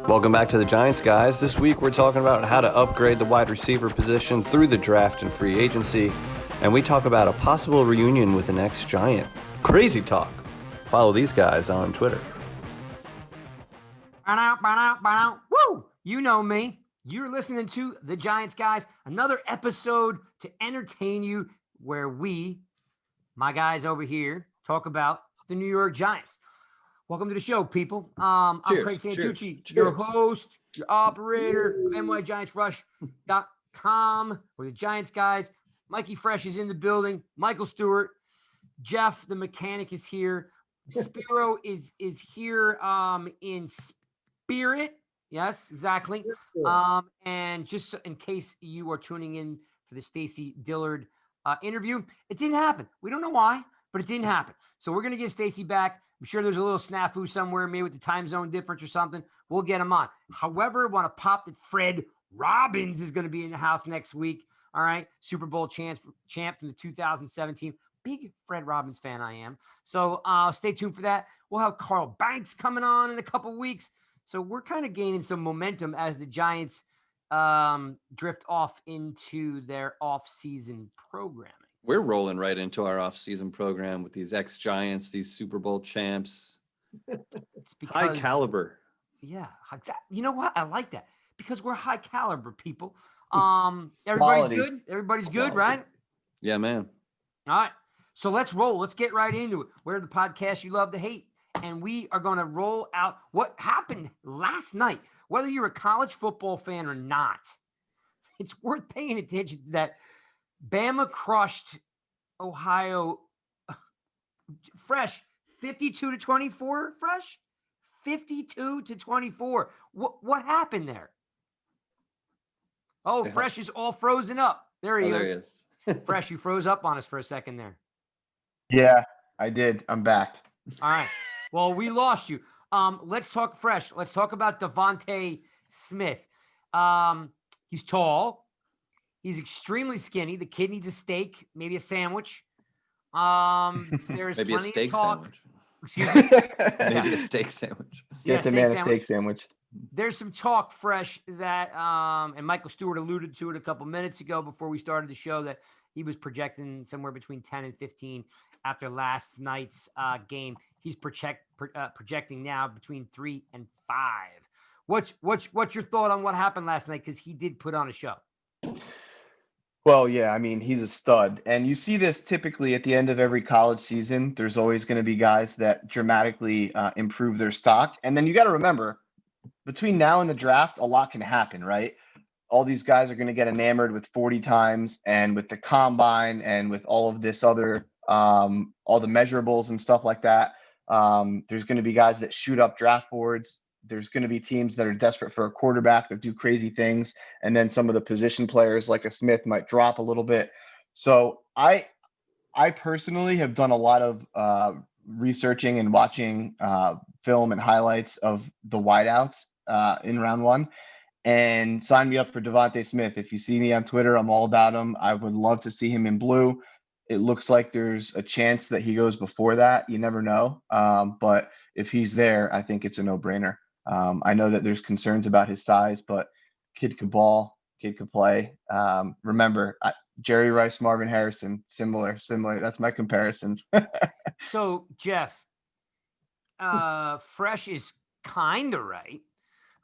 Welcome back to the Giants, guys. This week we're talking about how to upgrade the wide receiver position through the draft and free agency, and we talk about a possible reunion with an ex-Giant. Crazy talk. Follow these guys on Twitter. Woo! You know me. You're listening to the Giants, guys. Another episode to entertain you where we, my guys over here, talk about the New York Giants. Welcome to the show, people. I'm Craig Santucci, your host, your operator of nygiantsrush.com. We're the Giants guys. Mikey Fresh is in the building. Michael Stewart. Jeff, the mechanic, is here. Spiro is here in spirit. Yes, exactly. And just in case you are tuning in for the Stacey Dillard interview, it didn't happen. We don't know why, but it didn't happen. So we're going to get Stacey back. I'm sure there's a little snafu somewhere, maybe with the time zone difference or something. We'll get him on. However, I want to pop that Fred Robbins is going to be in the house next week. All right. Super Bowl champ from the 2017. Big Fred Robbins fan I am. So stay tuned for that. We'll have Carl Banks coming on in a couple weeks. So we're kind of gaining some momentum as the Giants drift off into their off-season programming. We're rolling right into our off-season program with these ex-Giants, these Super Bowl champs. It's because, high caliber. Yeah. You know what? I like that because we're high caliber people. Everybody's good. Everybody's good, right? Yeah, man. All right. So let's roll. Let's get right into it. We're the podcast you love to hate. And we are going to roll out what happened last night. Whether you're a college football fan or not, it's worth paying attention to that. Bama crushed Ohio Fresh 52-24. Fresh 52-24. What happened there? Oh, Fresh is all frozen up. There he is. Fresh, you froze up on us for a second there. Yeah, I did. I'm back. All right. Well, we lost you. Let's talk Fresh. Let's talk about Devante Smith. He's tall. He's extremely skinny. The kid needs a steak, maybe a sandwich. There's maybe a steak sandwich. Excuse me? Maybe a steak sandwich. Get the man a steak sandwich. There's some talk, Fresh, that and Michael Stewart alluded to it a couple minutes ago before we started the show, that he was projecting somewhere between 10 and 15 after last night's game. He's projecting now between 3 and 5. What's your thought on what happened last night? Because he did put on a show. Well, yeah, I mean, he's a stud. And you see this typically at the end of every college season. There's always going to be guys that dramatically improve their stock. And then you got to remember, between now and the draft, a lot can happen, right? All these guys are going to get enamored with 40 times and with the combine and with all of this other, all the measurables and stuff like that. There's going to be guys that shoot up draft boards. There's going to be teams that are desperate for a quarterback that do crazy things. And then some of the position players like a Smith might drop a little bit. So I personally have done a lot of researching and watching film and highlights of the wideouts in round one. And sign me up for Devante Smith. If you see me on Twitter, I'm all about him. I would love to see him in blue. It looks like there's a chance that he goes before that. You never know. But if he's there, I think it's a no-brainer. I know that there's concerns about his size, but kid could ball, kid could play. Remember, Jerry Rice, Marvin Harrison, similar. That's my comparisons. So, Jeff, Fresh is kind of right.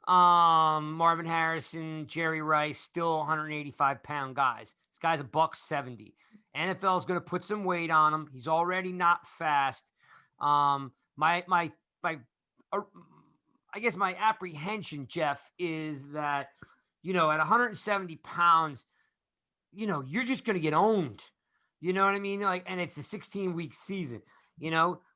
Marvin Harrison, Jerry Rice, still 185-pound guys. This guy's $170. NFL is going to put some weight on him. He's already not fast. I guess my apprehension, Jeff, is that, at 170 pounds, you're just going to get owned. You know what I mean? And it's a 16-week season,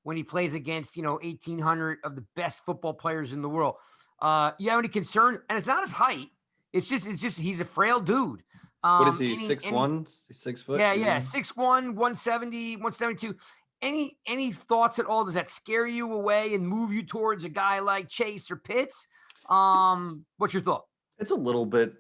when he plays against, 1,800 of the best football players in the world. You have any concern? And it's not his height. It's just he's a frail dude. What is he, 6'1", 6 foot? Yeah, 6'1", 170, 172. Any thoughts at all? Does that scare you away and move you towards a guy like Chase or Pitts? What's your thought? It's a little bit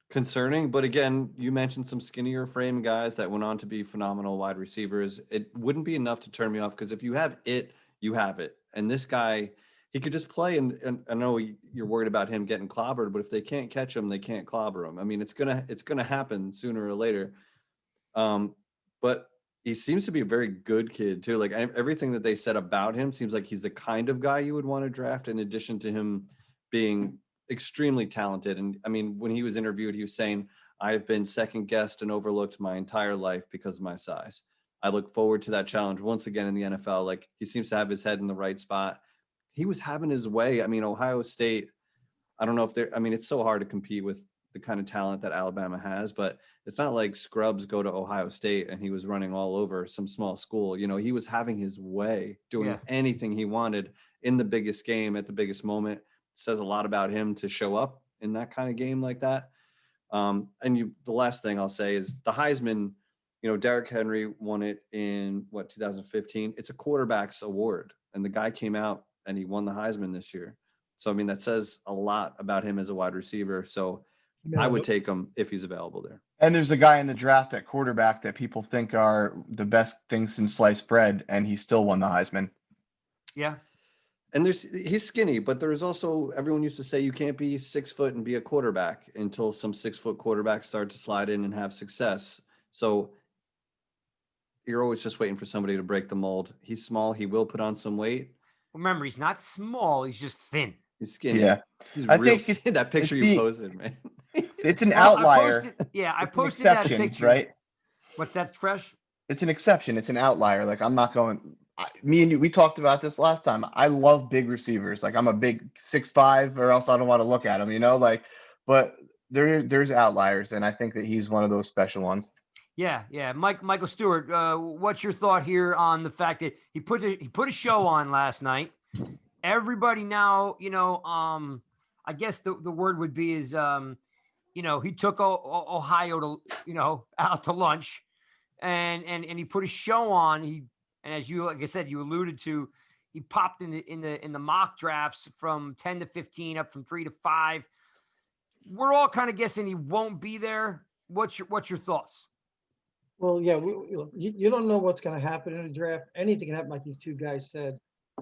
concerning, but again, you mentioned some skinnier frame guys that went on to be phenomenal wide receivers. It wouldn't be enough to turn me off because if you have it, you have it. And this guy he could just play. And I know you're worried about him getting clobbered, but if they can't catch him, they can't clobber him. I mean, it's gonna happen sooner or later. But he seems to be a very good kid too. Like everything that they said about him seems like he's the kind of guy you would want to draft, in addition to him being extremely talented. And I mean, when he was interviewed, he was saying, I've been second guessed and overlooked my entire life because of my size. I look forward to that challenge once again in the NFL. Like, he seems to have his head in the right spot. He was having his way. I mean, Ohio State, I don't know if they're, I mean, it's so hard to compete with the kind of talent that Alabama has, but it's not like scrubs go to Ohio State and he was running all over some small school. You know, he was having his way, doing anything he wanted in the biggest game at the biggest moment. Says a lot about him to show up in that kind of game like that. The last thing I'll say is the Heisman, you know, Derrick Henry won it in 2015. It's a quarterback's award. And the guy came out and he won the Heisman this year. So, I mean, that says a lot about him as a wide receiver. So I would take him if he's available there. And there's a guy in the draft at quarterback that people think are the best thing since sliced bread, and he still won the Heisman. Yeah. And he's skinny, but there's also, everyone used to say you can't be 6 foot and be a quarterback until some 6 foot quarterbacks start to slide in and have success. So you're always just waiting for somebody to break the mold. He's small. He will put on some weight. Remember, he's not small. He's just thin. He's skinny. Yeah. He's I real think skinny. That picture you posted, man. It's an outlier. I It's posted an that exception, picture. right? What's that, Fresh? It's an exception. It's an outlier. Like, I'm not going. Me and you, we talked about this last time. I love big receivers. Like, I'm a big 6'5", or else I don't want to look at him. You know, like, but there's outliers, and I think that he's one of those special ones. Yeah. Michael Stewart, what's your thought here on the fact that he put a show on last night? Everybody now, you know, I guess the word would be is, you know, he took Ohio to, you know, out to lunch, and he put a show on. And as you, like I said, you alluded to, he popped in the mock drafts from 10 to 15, up from 3 to 5. We're all kind of guessing he won't be there. What's your thoughts? Well, yeah, you don't know what's going to happen in a draft. Anything can happen, like these two guys said.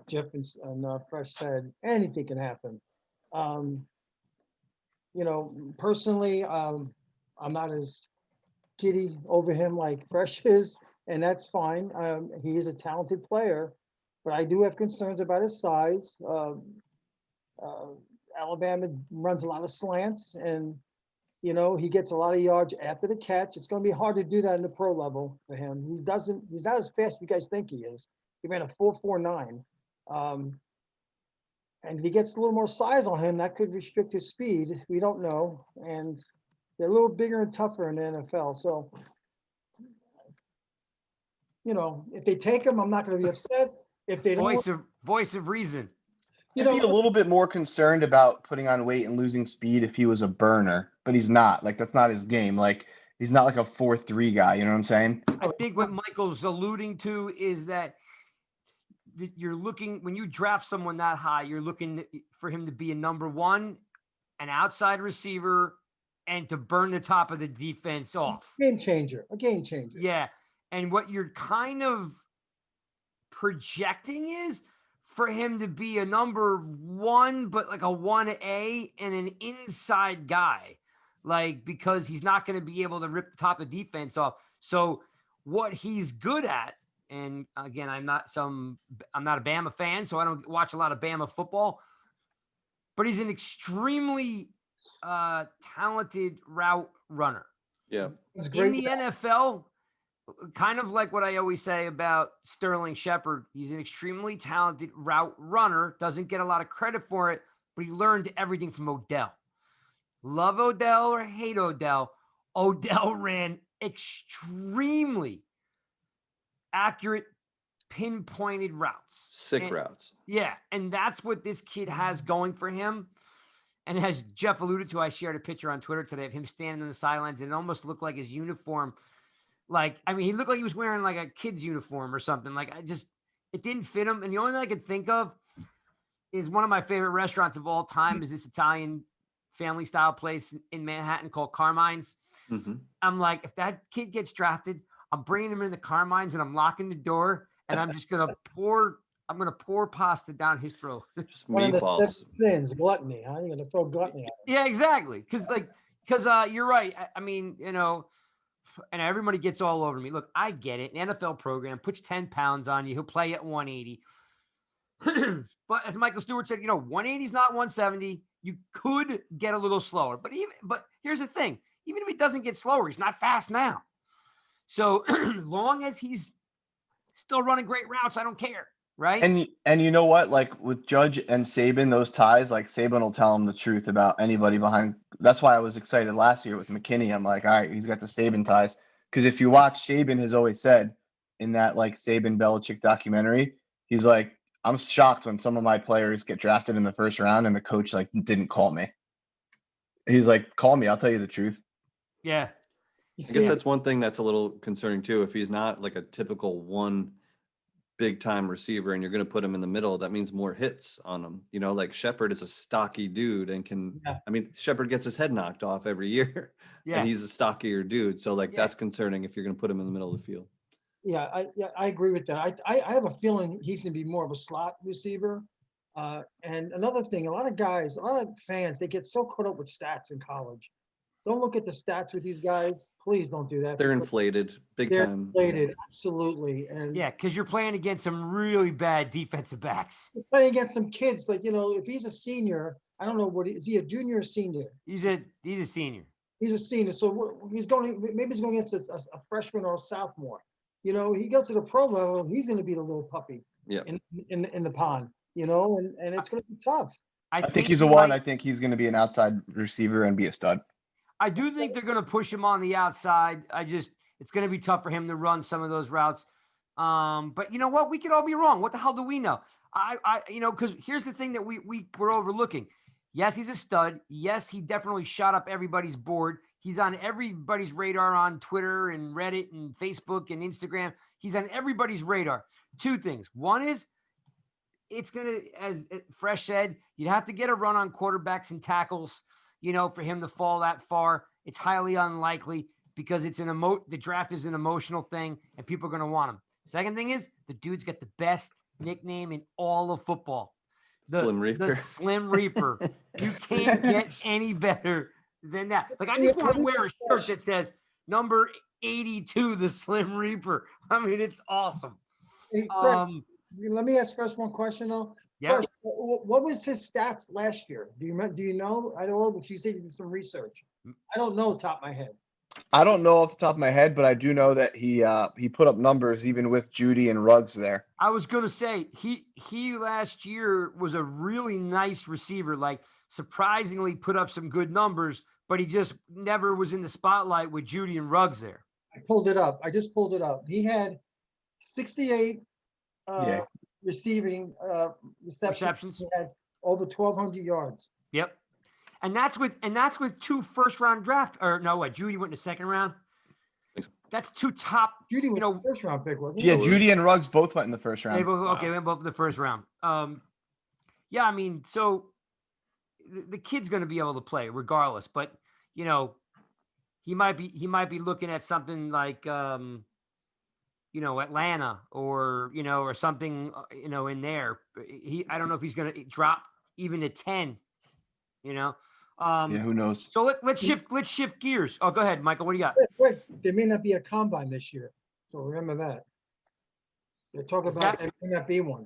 Jeff and Fresh said, anything can happen. You know, personally, I'm not as giddy over him like Fresh is, and that's fine. He is a talented player, but I do have concerns about his size. Alabama runs a lot of slants, and you know, he gets a lot of yards after the catch. It's going to be hard to do that in the pro level for him. He's not as fast as you guys think he is. He ran a 4.49. And if he gets a little more size on him, that could restrict his speed. We don't know. And they're a little bigger and tougher in the NFL. So, you know, if they take him, I'm not going to be upset. If they don't, voice of reason. I'd be a little bit more concerned about putting on weight and losing speed if he was a burner, but he's not. Like, that's not his game. Like, he's not like a 4.3 guy. You know what I'm saying? I think what Michael's alluding to is that you're looking, when you draft someone that high, you're looking for him to be a number one, an outside receiver, and to burn the top of the defense off. A game changer. Yeah. And what you're kind of projecting is for him to be a number one, but like a 1A and an inside guy, like, because he's not going to be able to rip the top of the defense off. So what he's good at, and again, I'm not a Bama fan, so I don't watch a lot of Bama football, but he's an extremely talented route runner. Yeah. In the NFL, kind of like what I always say about Sterling Shepard, he's an extremely talented route runner, doesn't get a lot of credit for it, but he learned everything from Odell. Love Odell or hate Odell, Odell ran extremely accurate, pinpointed routes. Sick routes. Yeah, and that's what this kid has going for him. And as Jeff alluded to, I shared a picture on Twitter today of him standing in the sidelines, and it almost looked like his uniform. Like, I mean, he looked like he was wearing like a kid's uniform or something. Like, it didn't fit him. And the only thing I could think of is one of my favorite restaurants of all time is this Italian family style place in Manhattan called Carmine's. Mm-hmm. I'm like, if that kid gets drafted, I'm bringing him into Carmine's and I'm locking the door and I'm just going to pour I'm gonna pour pasta down his throat. Just One of the meatballs. seven sins, gluttony, huh? You're gonna throw gluttony at him. Yeah, exactly. Because you're right. I mean, and everybody gets all over me. Look, I get it. An NFL program puts 10 pounds on you. He'll play at 180. But as Michael Stewart said, 180 is not 170. You could get a little slower. But here's the thing. Even if he doesn't get slower, he's not fast now. So long as he's still running great routes, I don't care. Right. And you know what? Like with Judge and Saban, those ties, like Saban will tell him the truth about anybody behind. That's why I was excited last year with McKinney. I'm like, all right, he's got the Saban ties. Because if you watch, Saban has always said in that like Saban Belichick documentary, he's like, I'm shocked when some of my players get drafted in the first round and the coach like didn't call me. He's like, call me, I'll tell you the truth. Yeah. I guess that's one thing that's a little concerning too. If he's not like a typical one big time receiver and you're going to put him in the middle, that means more hits on him. Like Shepard is a stocky dude and Shepard gets his head knocked off every year and he's a stockier dude. So that's concerning if you're going to put him in the middle of the field. Yeah, I agree with that. I have a feeling he's going to be more of a slot receiver. And another thing, a lot of fans, they get so caught up with stats in college. Don't look at the stats with these guys. Please don't do that. They're inflated, big They're time. inflated, absolutely. And because you're playing against some really bad defensive backs. you're playing against some kids, like, if he's a senior, I don't know is he a junior or senior? He's a senior. He's a senior. So maybe he's going against a freshman or a sophomore. He goes to the pro level, he's going to be the little puppy in the pond, and it's going to be tough. I think he's a one. I think he's going to be an outside receiver and be a stud. I do think they're going to push him on the outside. It's going to be tough for him to run some of those routes. But you know what? We could all be wrong. What the hell do we know? Because here's the thing that we're overlooking. Yes, he's a stud. Yes, he definitely shot up everybody's board. He's on everybody's radar on Twitter and Reddit and Facebook and Instagram. He's on everybody's radar. Two things. One is it's going to, as Fresh said, you'd have to get a run on quarterbacks and tackles, for him to fall that far. It's highly unlikely because the draft is an emotional thing and people are going to want him. Second thing is the dude's got the best nickname in all of football. Slim Reaper. The Slim Reaper. You can't get any better than that. Like, I just want to wear a shirt that says number 82, the Slim Reaper. I mean, it's awesome. Hey, Fred, let me ask first one question though. Yeah. First, what was his stats last year? Do you know? I don't know, but you said you did some research. I don't know top of my head. I don't know off the top of my head, but I do know that he put up numbers even with Judy and Ruggs there. I was going to say he last year was a really nice receiver, like surprisingly put up some good numbers, but he just never was in the spotlight with Judy and Ruggs there. I pulled it up. I just pulled it up. He had 68 receiving receptions. He had over 1,200 yards. Yep. And that's with two first-round draft, or no, what? Judy went in the second round. That's two top. Judy was the first round pick, wasn't he? Yeah, Judy and Ruggs both went in the first round. They went both in the first round. Yeah, I mean, so the kid's going to be able to play regardless, but he might be looking at something like Atlanta or or something in there. I don't know if he's going to drop even to 10. Who knows? So let's shift gears. Oh, go ahead, Michael. What do you got? Wait, there may not be a combine this year, so remember that. They're talking about there may not be one.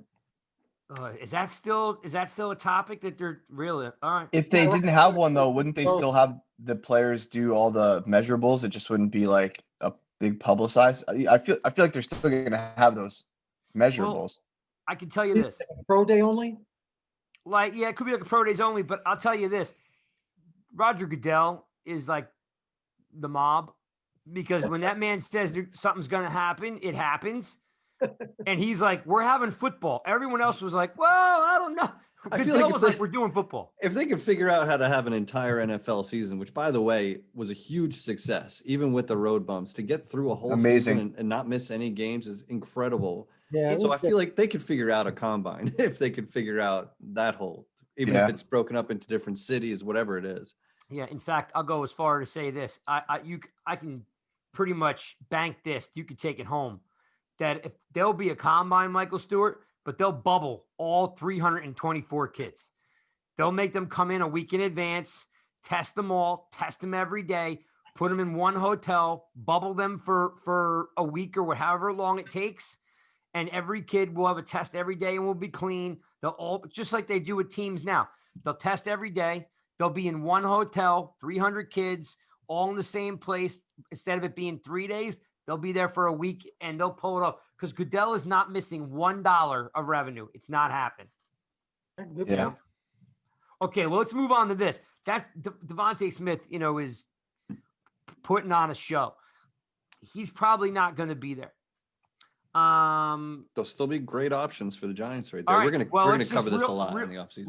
Is that still a topic that they're really all right? If they didn't have one though, wouldn't they still have the players do all the measurables? It just wouldn't be like a big publicized. I feel like they're still going to have those measurables. Well, I can tell you this: pro day only. Like, yeah, it could be like a pro days only, but I'll tell you this. Roger Goodell is like the mob because when that man says something's going to happen, it happens. And he's like, we're having football. Everyone else was like, well, I don't know. Goodell was like, we're doing football. If they could figure out how to have an entire NFL season, which, by the way, was a huge success, even with the road bumps, to get through a whole season and not miss any games is incredible. Yeah. So I feel like they could figure out a combine if they could figure out that whole, even if it's broken up into different cities, whatever it is. Yeah. In fact, I'll go as far to say this. I can pretty much bank this. You could take it home that if there'll be a combine, Michael Stewart, but they'll bubble all 324 kids. They'll make them come in a week in advance, test them all, test them every day, put them in one hotel, bubble them for a week or however long it takes. And every kid will have a test every day and will be clean. They'll all, just like they do with teams now, they'll test every day. They'll be in one hotel, 300 kids, all in the same place. Instead of it being 3 days, they'll be there for a week and they'll pull it up because Goodell is not missing $1 of revenue. It's not happening. Good Yeah. point. Okay, well, let's move on to this. That's Devante Smith, is putting on a show. He's probably not going to be there. There'll still be great options for the Giants right there. All right, We're well, gonna let's cover just this a lot in the offseason.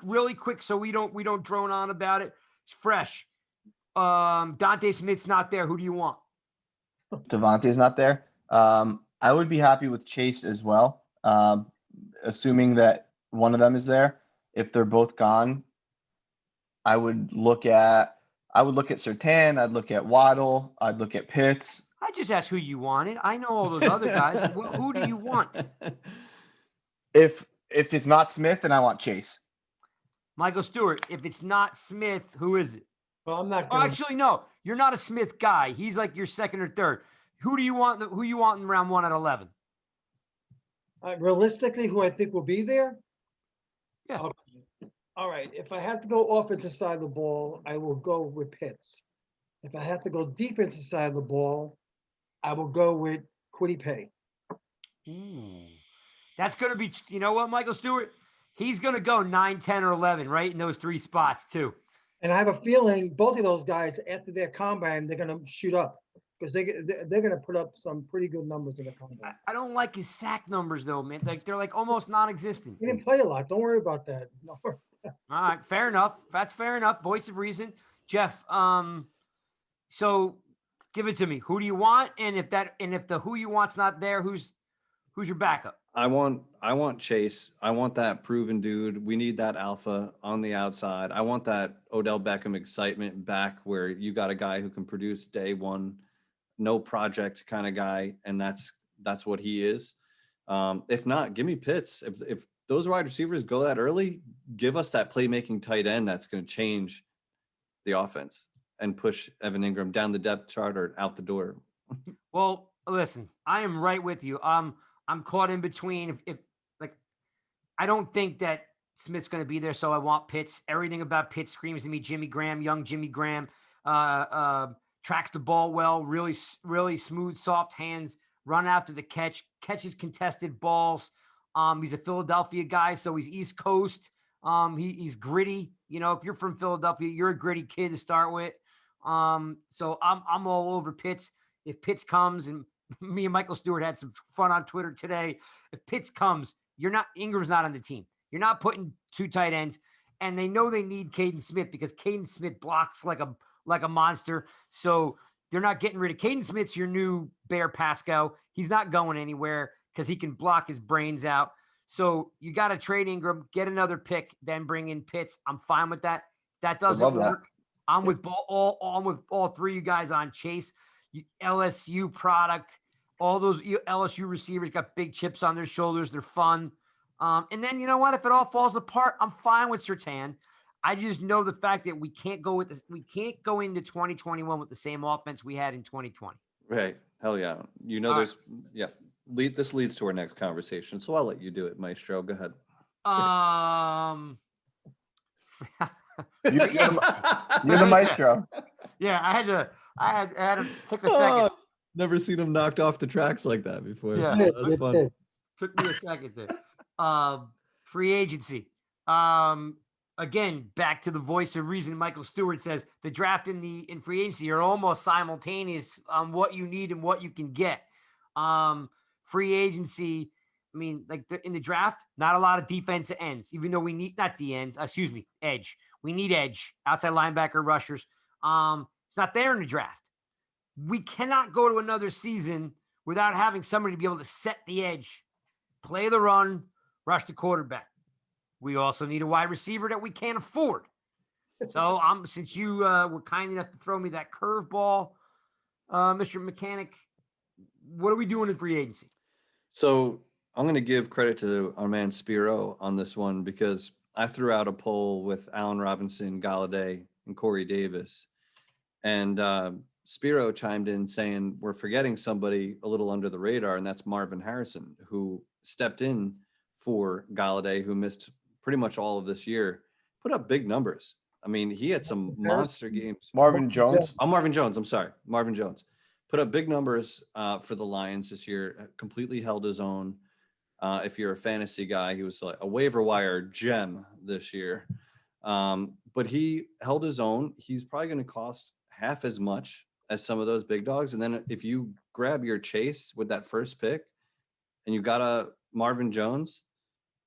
Really quick, so we don't drone on about it. It's fresh. Dante Smith's not there. Who do you want? Devante's not there. I would be happy with Chase as well, assuming that one of them is there. If they're both gone, I would look at Surtain. I'd look at Waddle. I'd look at Pitts. I just asked who you wanted. I know all those other guys. Who do you want? If it's not Smith, then I want Chase. Michael Stewart. If it's not Smith, who is it? Well, I'm not Oh, going to. actually, no. You're not a Smith guy. He's like your second or third. Who do you want? Who you want in round 1 at 11? Realistically, who I think will be there? Yeah. Okay. All right. If I have to go offensive side of the ball, I will go with Pitts. If I have to go defensive side of the ball, I will go with Kwity Paye. That's going to be, you know what, Michael Stewart? He's going to go 9, 10, or 11, right? In those 3 spots, too. And I have a feeling both of those guys, after their combine, they're going to shoot up because they're going to put up some pretty good numbers in the combine. I don't like his sack numbers, though, man. Like they're like almost non-existent. He didn't play a lot. Don't worry about that. No. All right, fair enough. That's fair enough. Voice of reason. Jeff, so give it to me. Who do you want? And if the who you want's not there, who's your backup? I want Chase. I want that proven dude. We need that alpha on the outside. I want that Odell Beckham excitement back where you got a guy who can produce day one, no project kind of guy, and that's what he is. If not, give me Pitts. If those wide receivers go that early, give us that playmaking tight end that's going to change the offense and push Evan Ingram down the depth chart or out the door. Well, listen, I am right with you. I'm caught in between. If I don't think that Smith's going to be there, so I want Pitts. Everything about Pitts screams to me Jimmy Graham, young Jimmy Graham. Tracks the ball well, really smooth, soft hands, run after the catches contested balls. He's a Philadelphia guy, so he's East Coast. He's gritty. If you're from Philadelphia, you're a gritty kid to start with. So I'm all over Pitts. If Pitts comes, and me and Michael Stewart had some fun on Twitter today. If Pitts comes, Ingram's not on the team. You're not putting 2 tight ends, and they know they need Caden Smith because Caden Smith blocks like a monster. So they're not getting rid of Caden Smith's your new Bear Pascal. He's not going anywhere because he can block his brains out. So you got to trade Ingram, get another pick, then bring in Pitts. I'm fine with that. That doesn't work. I'm with all 3 of you guys on Chase. LSU product. All those LSU receivers got big chips on their shoulders. They're fun. And then you know what? If it all falls apart, I'm fine with Surtain. I just know the fact that we can't go with this. We can't go into 2021 with the same offense we had in 2020. Right. Hell yeah. This leads to our next conversation. So I'll let you do it, Maestro. Go ahead. You're the maestro. Yeah, I had to take a second. Never seen him knocked off the tracks like that before. Yeah. That's fun. Took me a second there. Free agency. Again, back to the voice of reason. Michael Stewart says the draft in free agency are almost simultaneous on what you need and what you can get. Free agency. I mean, in the draft, not a lot of defensive ends, even though we need not the ends. Edge. We need edge, outside linebacker, rushers. It's not there in the draft. We cannot go to another season without having somebody to be able to set the edge, play the run, rush the quarterback. We also need a wide receiver that we can't afford. So since you were kind enough to throw me that curveball, Mr. Mechanic, what are we doing in free agency? So I'm going to give credit to our man Spiro on this one because I threw out a poll with Allen Robinson, Galladay, and Corey Davis. And Spiro chimed in saying we're forgetting somebody a little under the radar, and that's Marvin Harrison, who stepped in for Galladay, who missed pretty much all of this year, put up big numbers. I mean, he had some monster games. Marvin Jones. Oh, Marvin Jones. I'm sorry. Marvin Jones put up big numbers for the Lions this year, completely held his own. If you're a fantasy guy, he was like a waiver wire gem this year. But he held his own. He's probably going to cost half as much as some of those big dogs. And then if you grab your chase with that first pick and you got a Marvin Jones,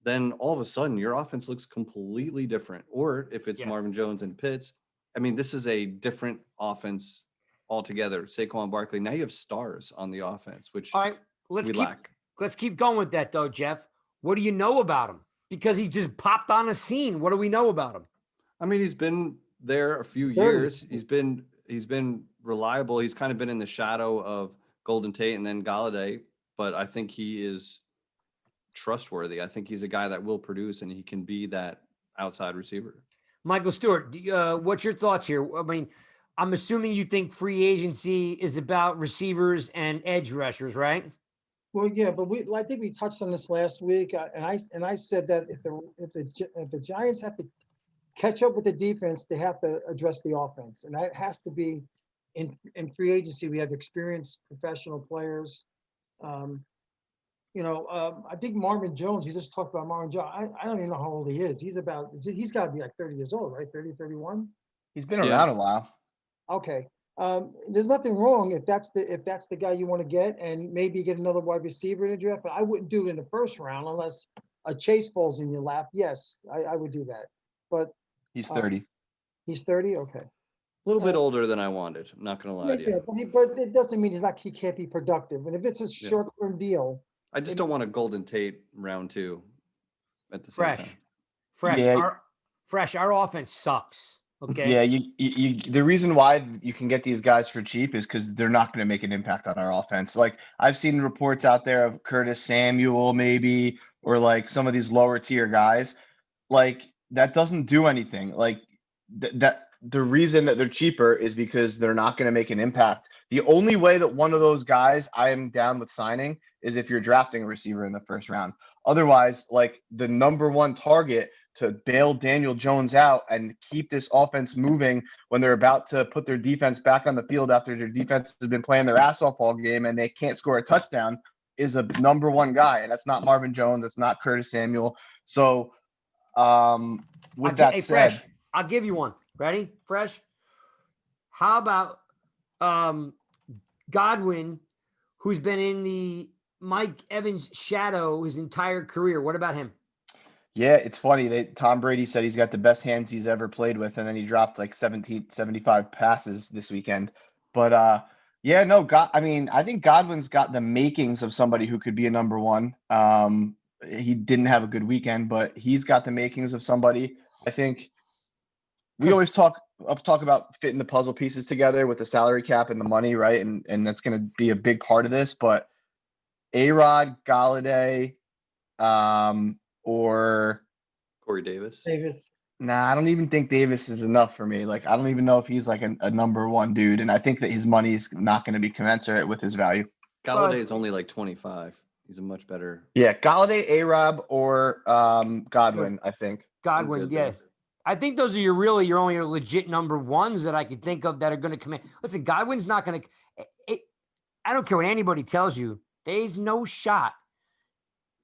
then all of a sudden your offense looks completely different. Or if it's Marvin Jones and Pitts, I mean, this is a different offense altogether. Saquon Barkley, now you have stars on the offense, which All right, we lack. Let's keep going with that though, Jeff. What do you know about him? Because he just popped on the scene. What do we know about him? I mean, he's been there a few years. He's been reliable. He's kind of been in the shadow of Golden Tate and then Galladay, but I think he is trustworthy. I think he's a guy that will produce and he can be that outside receiver. Michael Stewart, what's your thoughts here? I mean, I'm assuming you think free agency is about receivers and edge rushers, right? Well, yeah, but I think we touched on this last week, and I said that if the Giants have to catch up with the defense, they have to address the offense, and that has to be in free agency. We have experienced professional players. I think Marvin Jones. You just talked about Marvin Jones. I don't even know how old he is. He's got to be like 30 years old, right? 30, 31. He's been around a while. Okay. There's nothing wrong if that's the guy you want to get, and maybe get another wide receiver in the draft. But I wouldn't do it in the first round unless a Chase falls in your lap. Yes, I would do that. But he's 30. He's 30. Okay. A little bit older than I wanted. I'm not going to lie to you. But it doesn't mean he can't be productive. And if it's a short-term deal, I just don't want a Golden Tate round 2 at the same time. Fresh. Yeah. Our offense sucks. Okay. Yeah, you the reason why you can get these guys for cheap is because they're not going to make an impact on our offense. Like I've seen reports out there of Curtis Samuel maybe, or like some of these lower tier guys. Like that doesn't do anything. Like that the reason that they're cheaper is because they're not going to make an impact. The only way that one of those guys I am down with signing is if you're drafting a receiver in the first round. Otherwise, like the number one target to bail Daniel Jones out and keep this offense moving when they're about to put their defense back on the field after their defense has been playing their ass off all game and they can't score a touchdown is a number one guy. And that's not Marvin Jones. That's not Curtis Samuel. So with that said, Fresh, I'll give you one. Ready? Fresh. How about Godwin, who's been in the Mike Evans shadow his entire career? What about him? Yeah, it's funny. Tom Brady said he's got the best hands he's ever played with, and then he dropped like 75 passes this weekend. But I think Godwin's got the makings of somebody who could be a number one. He didn't have a good weekend, but he's got the makings of somebody. I think we always talk about fitting the puzzle pieces together with the salary cap and the money, right? And that's going to be a big part of this. But A-Rod, Galladay, or Corey Davis. Nah, I don't even think Davis is enough for me. Like, I don't even know if he's like a number one dude. And I think that his money is not going to be commensurate with his value. Galladay is only like 25. He's a much better. Yeah, Galladay, A-Rob, or Godwin, I think. Godwin, yeah. I think those are your only legit number ones that I could think of that are going to come in. Listen, Godwin's not going to – I don't care what anybody tells you. There's no shot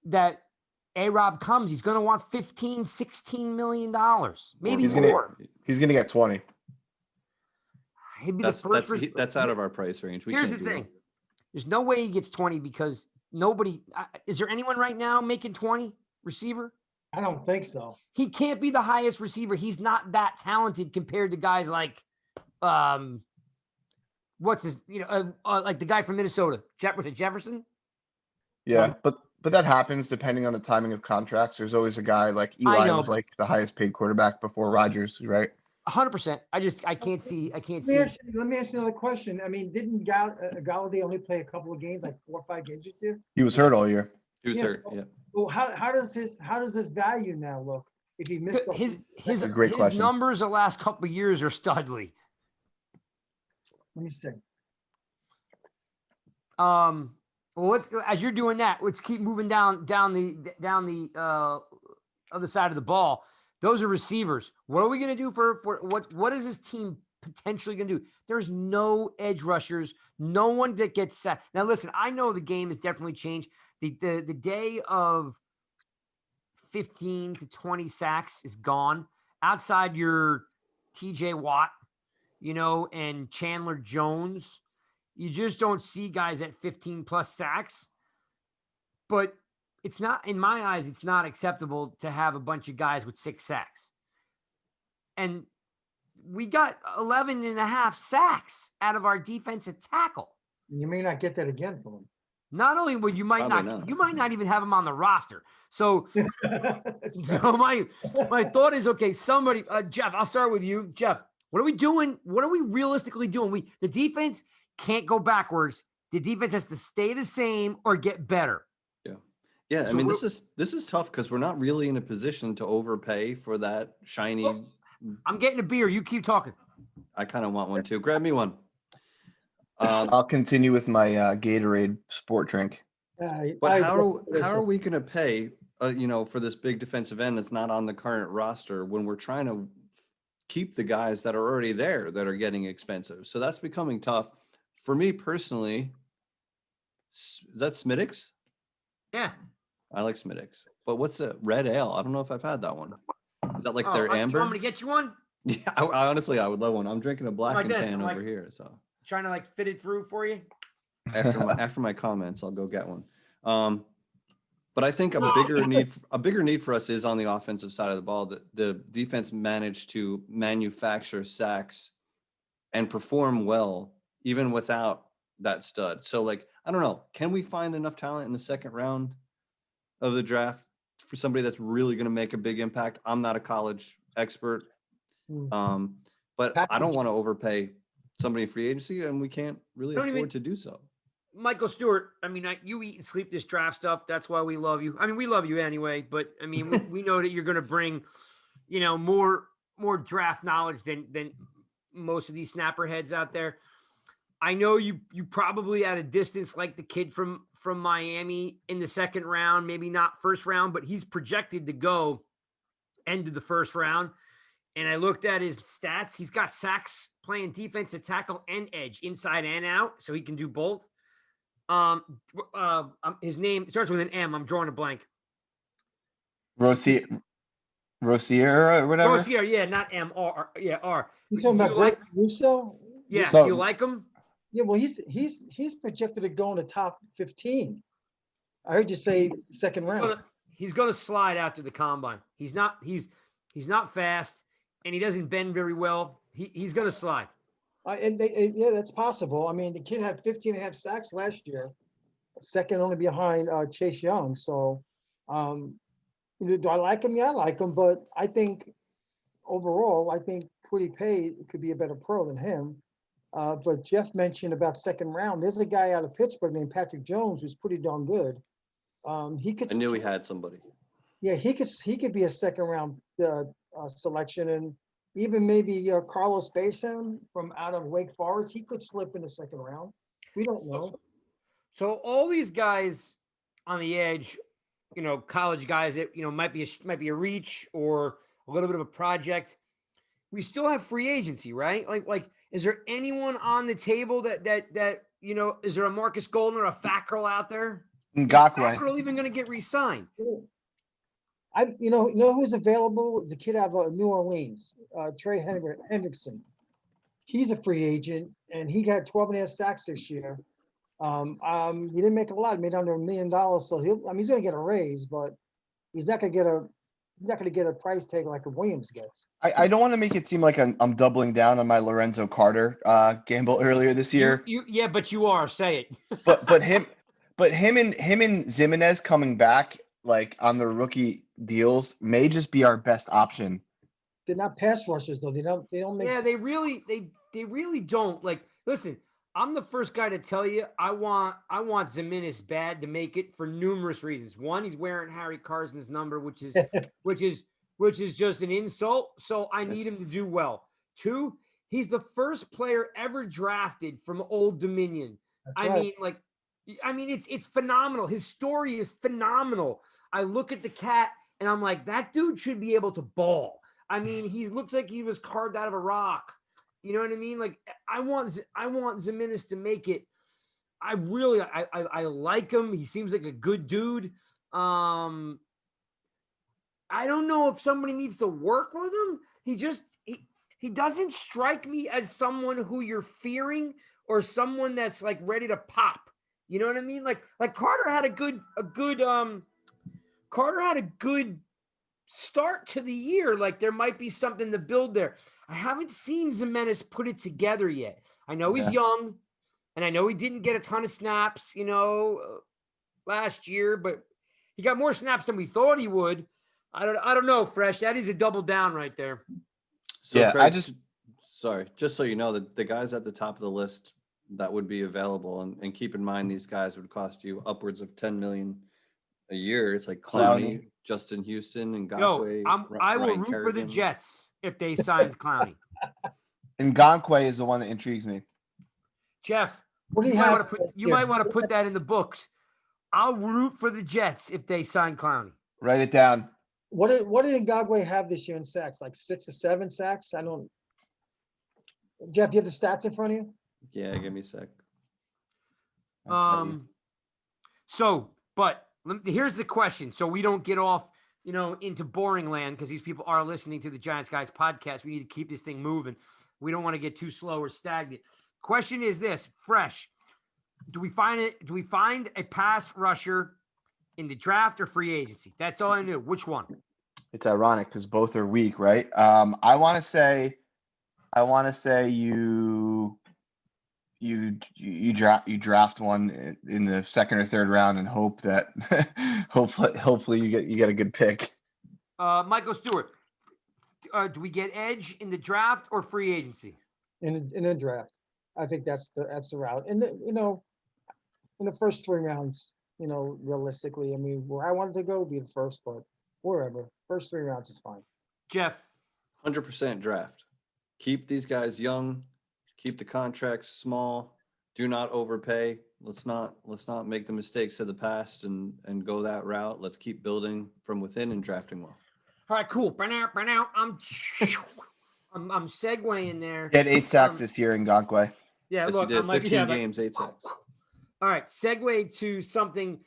that A-Rob comes. He's going to want $15, $16 million, maybe more. He's going to get 20. That's out of our price range. Here's the thing. There's no way he gets 20 because nobody – is there anyone right now making 20 receiver? I don't think so. He can't be the highest receiver. He's not that talented compared to guys like what's his, like the guy from Minnesota, Jefferson. Yeah, but that happens depending on the timing of contracts. There's always a guy like Eli was like the highest paid quarterback before Rodgers, right? 100%. I can't see. Let me ask you another question. I mean, didn't Galladay only play a couple of games, like 4 or 5 games this year? He was hurt all year. He was Yes. hurt. Yeah. Well, how does his value now look if he missed His a great his question. numbers the last couple of years are studly. Let me see. Well, let's as you're doing that, let's keep moving down the other side of the ball. Those are receivers. What are we going to do for what is this team potentially going to do? There's no edge rushers, no one that gets sacked. Now, listen, I know the game has definitely changed. The day of 15 to 20 sacks is gone. Outside your TJ Watt, and Chandler Jones, you just don't see guys at 15 plus sacks. But it's not, in my eyes, it's not acceptable to have a bunch of guys with 6 sacks. And we got 11 and a half sacks out of our defensive tackle. You may not get that again from him. Not only will you might Probably you might not even have him on the roster. So, That's right. so my thought is, okay, somebody, Jeff, I'll start with you. Jeff, what are we doing? What are we realistically doing? The defense can't go backwards. The defense has to stay the same or get better. Yeah. I So mean, this is tough because we're not really in a position to overpay for that shiny. Oh. I'm getting a beer. You keep talking. I kind of want one too. Grab me one. I'll continue with my Gatorade sport drink. But how are we going to pay, for this big defensive end that's not on the current roster when we're trying to keep the guys that are already there that are getting expensive? So that's becoming tough for me personally. Is that Smittix? Yeah. I like Smittix. But what's a red ale? I don't know if I've had that one. Is that like their You amber? want me to get you one? Yeah, I honestly would love one. I'm drinking a black Like and this, tan I'm over like- here. So Trying to fit it through for you. after my comments, I'll go get one. But I think a bigger need for us is on the offensive side of the ball. That the defense managed to manufacture sacks and perform well even without that stud. So I don't know, can we find enough talent in the second round of the draft for somebody that's really going to make a big impact? I'm not a college expert, but I don't want to overpay somebody in free agency, and we can't really afford to do so. Michael Stewart, I mean, you eat and sleep this draft stuff. That's why we love you. I mean, we love you anyway, but I mean, we know that you're going to bring, more draft knowledge than most of these snapper heads out there. I know you probably at a distance like the kid from Miami in the second round, maybe not first round, but he's projected to go end of the first round. And I looked at his stats. He's got sacks playing defensive tackle and edge, inside and out, so he can do both. His name starts with an M. I'm drawing a blank. Rosier or whatever. Rosier, yeah, not M. R. Yeah, R. You talking Do about you like? Greg Russo? Yeah, So- do you like him? Yeah, well, he's projected to go in the top 15. I heard you say second round. He's gonna slide after the combine. He's not fast, and he doesn't bend very well. He's gonna slide. Yeah, that's possible. I mean, the kid had 15 and a half sacks last year, second only behind Chase Young. So, do I like him? Yeah, I like him, but I think overall, Kwity Paye could be a better pro than him. But Jeff mentioned about second round. There's a guy out of Pittsburgh named Patrick Jones who's pretty darn good. He could. I knew he had somebody. Yeah, he could be a second round selection, and even maybe Carlos Basin from out of Wake Forest. He could slip in the second round. We don't know. So all these guys on the edge, college guys that might be a reach or a little bit of a project. We still have free agency, right? Like, is there anyone on the table that is there a Marcus Golden or a Fackrell out there? Ngakwe. Fackrell even going to get re-signed? You know who's available? The kid out of New Orleans, Trey Hendrickson. He's a free agent, and he got 12 and a half sacks this year. He didn't make a lot; he made under $1 million. So he's going to get a raise, but he's not going to get a price tag like a Williams gets. I don't want to make it seem like I'm doubling down on my Lorenzo Carter gamble earlier this year. Yeah, but you are. Say it. but him and Zimenez coming back on the rookie deals may just be our best option. They're not pass rushers though. They don't make. Yeah, they really don't. Listen, I'm the first guy to tell you I want Zeminis bad to make it for numerous reasons. One, he's wearing Harry Carson's number, which is just an insult. So I need him to do well. Two, he's the first player ever drafted from Old Dominion. That's right. It's phenomenal. His story is phenomenal. I look at the cat and I'm like, that dude should be able to ball. I mean, he looks like he was carved out of a rock. You know what I mean? Like I want Zeminis to make it. I like him. He seems like a good dude. I don't know if somebody needs to work with him. He doesn't strike me as someone who you're fearing or someone that's like ready to pop. You know what I mean? Like Carter had a good start to the year. Like there might be something to build there. I haven't seen Zeminis put it together yet. I know he's young, and I know he didn't get a ton of snaps, last year, but he got more snaps than we thought he would. I don't know, Fresh. That is a double down right there. So Yeah, Craig, just so you know, the guys at the top of the list that would be available, and keep in mind these guys would cost you upwards of $10 million a year. It's like Clowney, Justin Houston, and Ngakoue. I will root for the Jets if they signed Clowney. And Ngakoue is the one that intrigues me. Jeff, What do you you might have? want to put that in the books. I'll root for the Jets if they sign Clowney. Write it down. What did Ngakoue have this year in sacks? Like 6 or 7 sacks? I don't. Jeff, you have the stats in front of you? Yeah, give me a sec. Here's the question. So we don't get off, into boring land, because these people are listening to the Giants Guys podcast. We need to keep this thing moving. We don't want to get too slow or stagnant. Question is this, Fresh. Do we find a pass rusher in the draft or free agency? That's all I knew. Which one? It's ironic because both are weak, right? I want to say you draft one in the second or third round and hope that hopefully you get a good pick. Michael Stewart, do we get edge in the draft or free agency? In the draft. I think that's the route. And in the first 3 rounds, realistically, I mean, where I wanted to go would be the first, but wherever. First 3 rounds is fine. Jeff. 100% draft. Keep these guys young. Keep the contracts small. Do not overpay. Let's not make the mistakes of the past and go that route. Let's keep building from within and drafting well. All right, cool. I'm segueing there. He had 8 sacks this year in Ngakoue. Yeah, yes, look, he did 15 games, 8 sacks. All right, segue to something.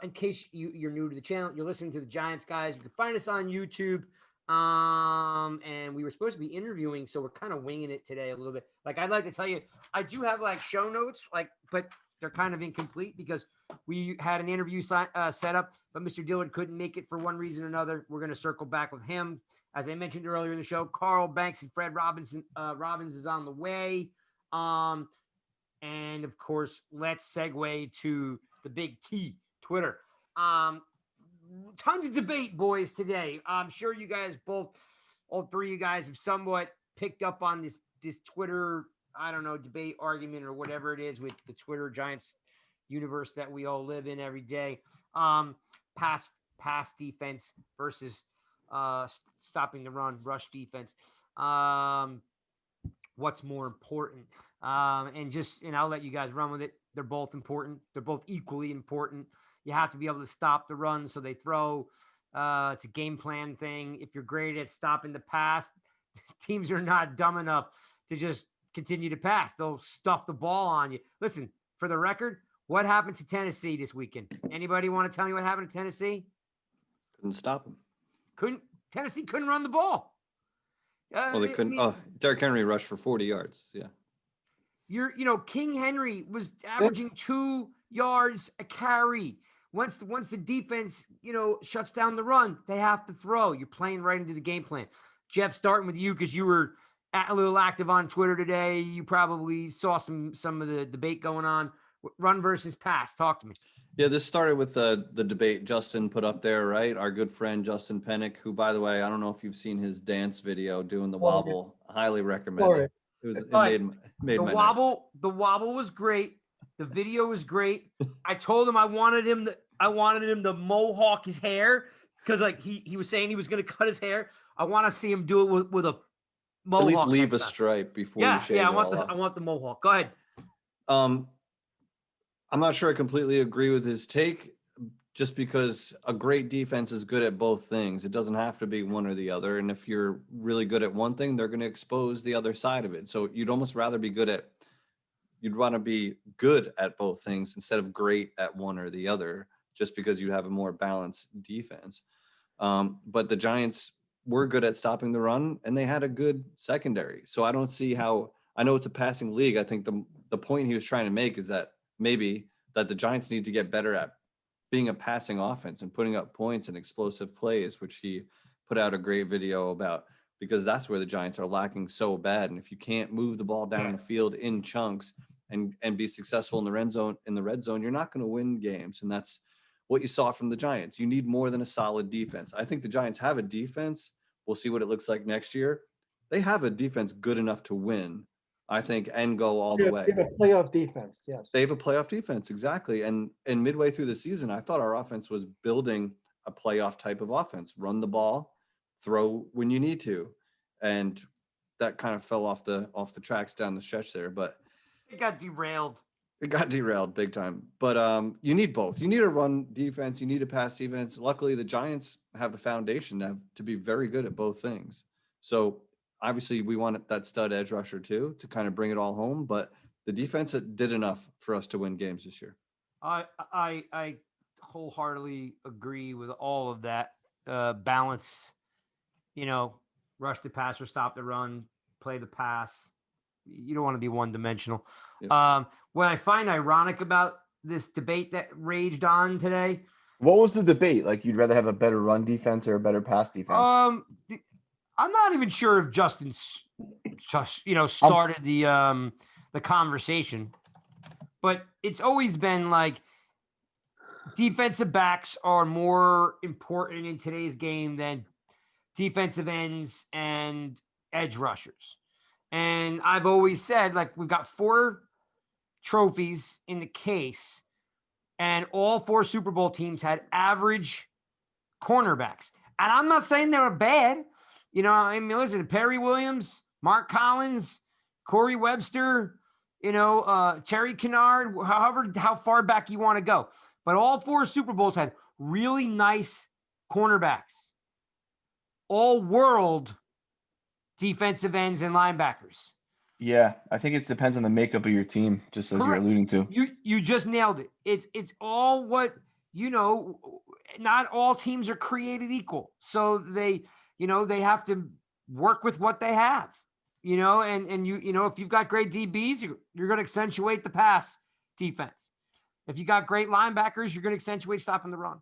In case you're new to the channel, you're listening to the Giants Guys. You can find us on YouTube. And we were supposed to be interviewing, so we're kind of winging it today a little bit. Like, I'd like to tell you, I do have like show notes, but they're kind of incomplete because we had an interview set up, but Mr. Dillard couldn't make it for one reason or another. We're going to circle back with him. As I mentioned earlier in the show, Carl Banks and Fred Robbins is on the way. And of course, let's segue to the big T, Twitter. Tons of debate, boys, today. I'm sure you guys all 3 of you guys have somewhat picked up on this Twitter, I don't know, debate, argument, or whatever it is with the Twitter Giants universe that we all live in every day. Pass defense versus stopping the run, rush defense. What's more important? And I'll let you guys run with it. They're both important. They're both equally important. You have to be able to stop the run, so they throw. It's a game plan thing. If you're great at stopping the pass, teams are not dumb enough to just continue to pass. They'll stuff the ball on you. Listen, for the record, what happened to Tennessee this weekend? Anybody want to tell me what happened to Tennessee? Couldn't stop them. Tennessee couldn't run the ball. Well, they couldn't. Derrick Henry rushed for 40 yards. Yeah. King Henry was averaging 2 yards a carry. Once the defense, shuts down the run, they have to throw. You're playing right into the game plan. Jeff, starting with you because you were a little active on Twitter today. You probably saw some of the debate going on. Run versus pass. Talk to me. Yeah, this started with the debate Justin put up there, right? Our good friend Justin Pennick, who, by the way, I don't know if you've seen his dance video doing the wobble. Highly recommend it. It But made the my night. the wobble was great. The video was great. I told him I wanted him to mohawk his hair because like he was saying he was going to cut his hair. I want to see him do it with a mohawk. At least leave a next time. stripe before you shave I it want all off. I want the mohawk. Go ahead. I'm not sure I completely agree with his take, just because a great defense is good at both things. It doesn't have to be one or the other. And if you're really good at one thing, they're going to expose the other side of it. So you'd almost rather you'd want to be good at both things instead of great at one or the other, just because you have a more balanced defense. But the Giants were good at stopping the run, and they had a good secondary. So I don't see how. I know it's a passing league. I think the point he was trying to make is that maybe that the Giants need to get better at being a passing offense and putting up points and explosive plays, which he put out a great video about, because that's where the Giants are lacking so bad. And if you can't move the ball down the field in chunks and be successful in the red zone, you're not going to win games. And that's what you saw from the Giants. You need more than a solid defense. I think the Giants have a defense. We'll see what it looks like next year. They have a defense good enough to win, I think, and go all the way. They have a playoff defense, yes. They have a playoff defense, exactly. And midway through the season, I thought our offense was building a playoff type of offense. Run the ball, throw when you need to. And that kind of fell off the tracks down the stretch there. But It got derailed. it got derailed big time. But you need both. You need a run defense. You need a pass defense. Luckily, the Giants have the foundation to be very good at both things. So obviously, we want that stud edge rusher too to kind of bring it all home. But the defense did enough for us to win games this year. I wholeheartedly agree with all of that. Balance, rush the pass or stop the run, play the pass. You don't want to be one-dimensional. Yes. What I find ironic about this debate that raged on today. What was the debate? Like, you'd rather have a better run defense or a better pass defense? I'm not even sure if Justin started the conversation, but it's always been like defensive backs are more important in today's game than defensive ends and edge rushers. And I've always said, like, we've got 4 trophies in the case, and all 4 Super Bowl teams had average cornerbacks. And I'm not saying they were bad. I mean, listen, Perry Williams, Mark Collins, Corey Webster, Terry Kennard, how far back you want to go. But all 4 Super Bowls had really nice cornerbacks, all world defensive ends and linebackers. Yeah, I think it depends on the makeup of your team, just as you're alluding to. You just nailed it. It's all what, not all teams are created equal. So they have to work with what they have, and if you've got great DBs, you're going to accentuate the pass defense. If you got great linebackers, you're going to accentuate stopping the run.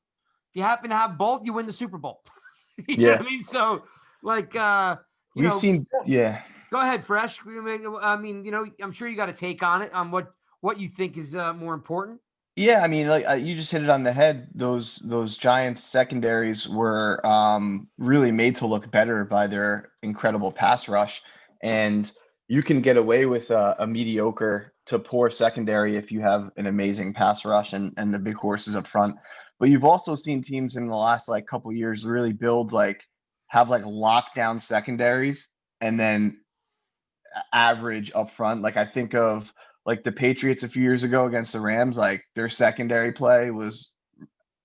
If you happen to have both, you win the Super Bowl. You know what I mean? So like, We've seen, yeah. Go ahead, Fresh. I mean, I'm sure you got a take on it, on what you think is more important. Yeah, I mean, like you just hit it on the head. Those Giants secondaries were really made to look better by their incredible pass rush, and you can get away with a mediocre to poor secondary if you have an amazing pass rush and the big horses up front. But you've also seen teams in the last couple years really have lockdown secondaries and then average up front. Like I think of the Patriots a few years ago against the Rams, their secondary play was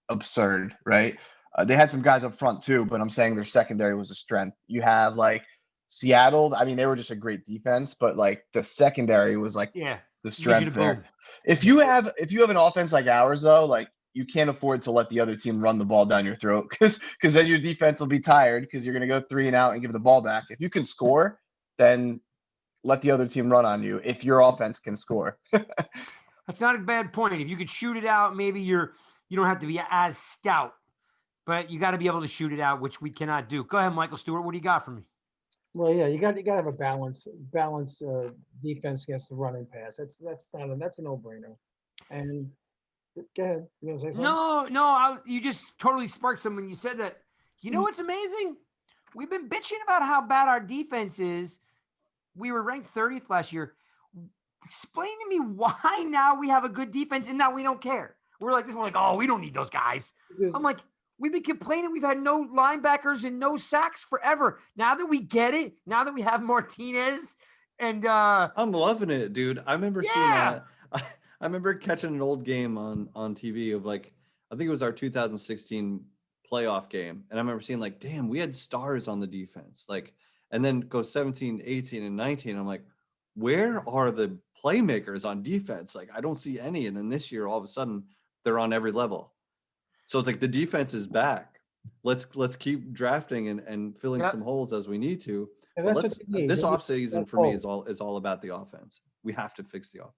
absurd, right? They had some guys up front too, but I'm saying their secondary was a strength. You have Seattle. I mean, they were just a great defense, but the secondary was the strength there. If you have an offense like ours though, you can't afford to let the other team run the ball down your throat because then your defense will be tired because you're going to go 3 and out and give the ball back. If you can score, then let the other team run on you if your offense can score. That's not a bad point. If you could shoot it out, maybe you don't have to be as stout, but you got to be able to shoot it out, which we cannot do. Go ahead, Michael Stewart. What do you got for me? Well, yeah, you got to have a balance defense against the running pass. That's a no-brainer. And go ahead. You want to say something? No, you just totally sparked something when you said that. You know what's amazing? We've been bitching about how bad our defense is we were ranked 30th last year. Explain to me why now we have a good defense and now we don't care. We're like, oh, we don't need those guys. I'm like, we've been complaining we've had no linebackers and no sacks forever. Now that we get it, now that we have Martinez and I'm loving it, dude. I remember seeing Yeah. that. I remember catching an old game on TV of like, I think it was our 2016 playoff game. And I remember seeing like, damn, we had stars on the defense. Like, and then go 17, 18, and 19. I'm like, where are the playmakers on defense? Like, I don't see any. And then this year, all of a sudden, they're on every level. So it's like the defense is back. Let's keep drafting and filling Yep. some holes as we need to. And But that's what you need. this You need offseason that for me hole. is all about the offense. We have to fix the offense.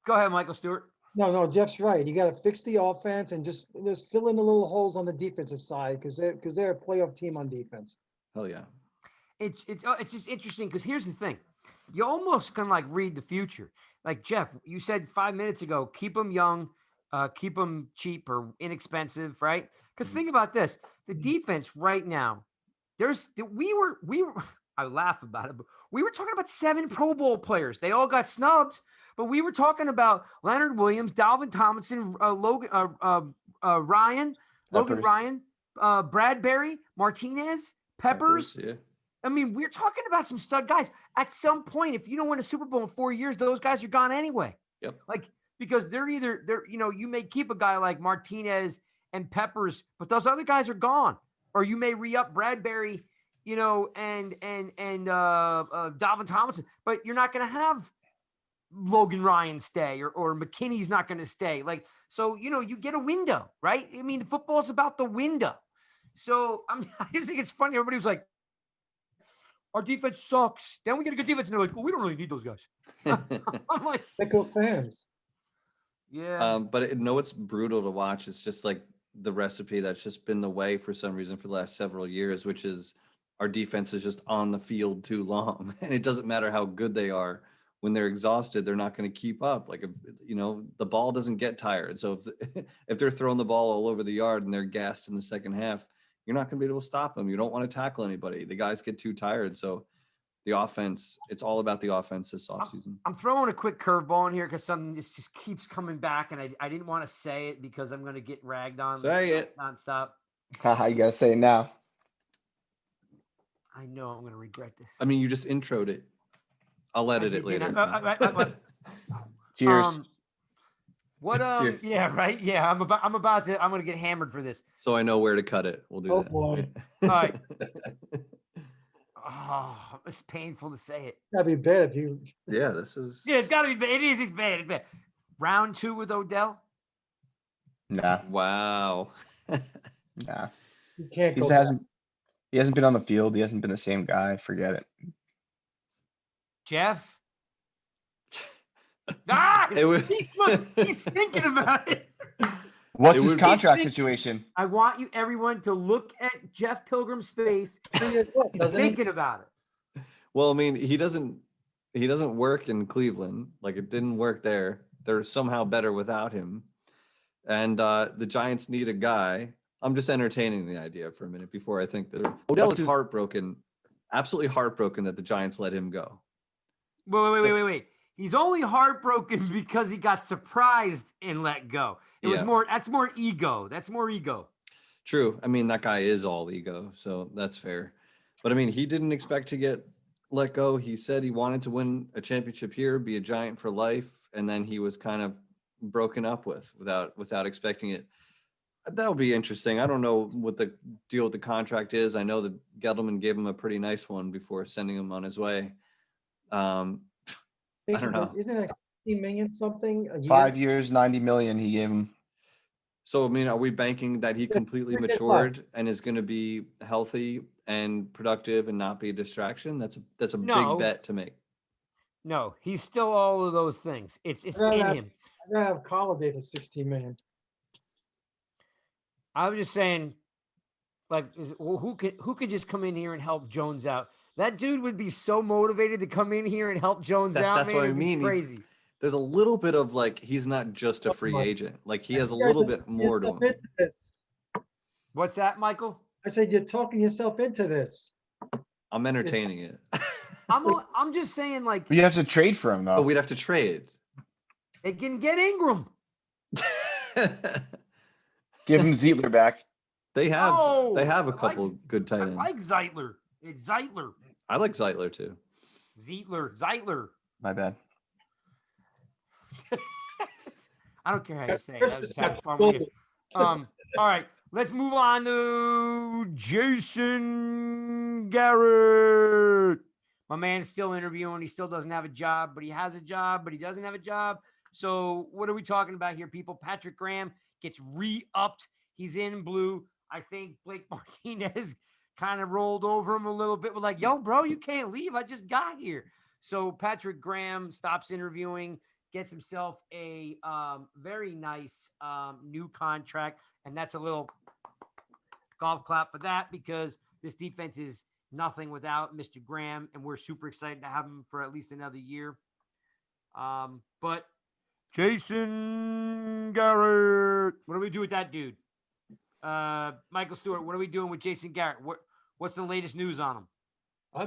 go ahead, Michael Stewart. No, Jeff's right. You got to fix the offense and just fill in the little holes on the defensive side because they're a playoff team on defense. Hell yeah. It's just interesting because here's the thing. You almost can like read the future. Like Jeff, you said 5 minutes ago, keep them young, keep them cheap or inexpensive, right? Because think about this. The defense right now, we were I laugh about it, but we were talking about 7 Pro Bowl players. They all got snubbed, but we were talking about Leonard Williams, Dalvin Tomlinson, Logan Ryan, Bradbury, Martinez, Peppers. Yeah. I mean, we're talking about some stud guys. At some point, if you don't win a Super Bowl in 4 years, those guys are gone anyway. Yep. Like, because they're you may keep a guy like Martinez and Peppers, but those other guys are gone. Or you may re-up Bradbury, and Dalvin Tomlinson, but you're not going to have Logan Ryan stay or McKinney's not going to stay. Like, so, you get a window, right? I mean, football's about the window. So I just think it's funny. Everybody was like, our defense sucks. Then we get a good defense. And they're like, well, we don't really need those guys. I'm like, Fickle fans. yeah. But it's brutal to watch. It's just like the recipe that's just been the way for some reason for the last several years, which is our defense is just on the field too long. And it doesn't matter how good they are. When they're exhausted, they're not going to keep up. Like, the ball doesn't get tired. So if they're throwing the ball all over the yard and they're gassed in the second half, you're not going to be able to stop them. You don't want to tackle anybody. The guys get too tired. So the offense, it's all about the offense this offseason. I'm throwing a quick curveball in here because something just keeps coming back, and I didn't want to say it because I'm going to get ragged on Say it. nonstop. You gotta say it now. I know I'm going to regret this. I mean, you just introed it. I'll edit it later. Cheers. What? Cheers. Yeah, right. Yeah, I'm going to get hammered for this. So I know where to cut it. We'll do Oh, that. boy. All right. Oh, it's painful to say it. That'd be bad if you. Yeah, this is. Yeah, it's got to be bad. It is. It's bad. It's bad. Round 2 with Odell. Nah, Wow. nah. You can't He go. hasn't been on the field. He hasn't been the same guy. Forget it. Jeff. It was- He's thinking about it. What's It his would be- contract situation? I want you, everyone, to look at Jeff Pilgrim's face. He's thinking about it. Well, I mean, he doesn't work in Cleveland. Like, it didn't work there. They're somehow better without him. And the Giants need a guy. I'm just entertaining the idea for a minute before I think that Odell is heartbroken, absolutely heartbroken that the Giants let him go. Wait. He's only heartbroken because he got surprised and let go. That's more ego. That's more ego. True. I mean, that guy is all ego, so that's fair. But I mean, he didn't expect to get let go. He said he wanted to win a championship here, be a Giant for life, and then he was kind of broken up without expecting it. That'll be interesting. I don't know what the deal with the contract is. I know that Gettleman gave him a pretty nice one before sending him on his way. I don't know. Isn't it 16 million something a year? 5 years, 90 million. He gave him. So, I mean, are we banking that he completely Forget matured and is going to be healthy and productive and not be a distraction? That's a No. big bet to make. No, he's still all of those things. It's in him. I gotta have Colliday for 16 million. I was just saying, like, who could just come in here and help Jones out? That dude would be so motivated to come in here and help Jones out. That's man, what I it'd be mean. Crazy. There's a little bit of like, he's not just a free agent. Like, he has a You guys little are bit talking more to yourself him. into this. What's that, Michael? I said you're talking yourself into this. I'm entertaining it. I'm just saying, like, But you have to trade for him But though. we'd have to trade. they can get Ingram. Give him Zietler back. They have Oh, a I like- couple good tight I ends. like Zeitler. It's Zeitler. I like Zeitler too. Zeitler. My bad. I don't care how you say it. I was just having fun with you. All right, let's move on to Jason Garrett. My man's still interviewing. He still doesn't have a job, but he has a job, but he doesn't have a job. So what are we talking about here, people? Patrick Graham gets re-upped. He's in blue. I think Blake Martinez kind of rolled over him a little bit. We're like, yo, bro, you can't leave. I just got here. So Patrick Graham stops interviewing, gets himself a very nice new contract. And that's a little golf clap for that, because this defense is nothing without Mr. Graham. And we're super excited to have him for at least another year. But Jason Garrett, what do we do with that dude? Michael Stewart, what are we doing with Jason Garrett? What's the latest news on him?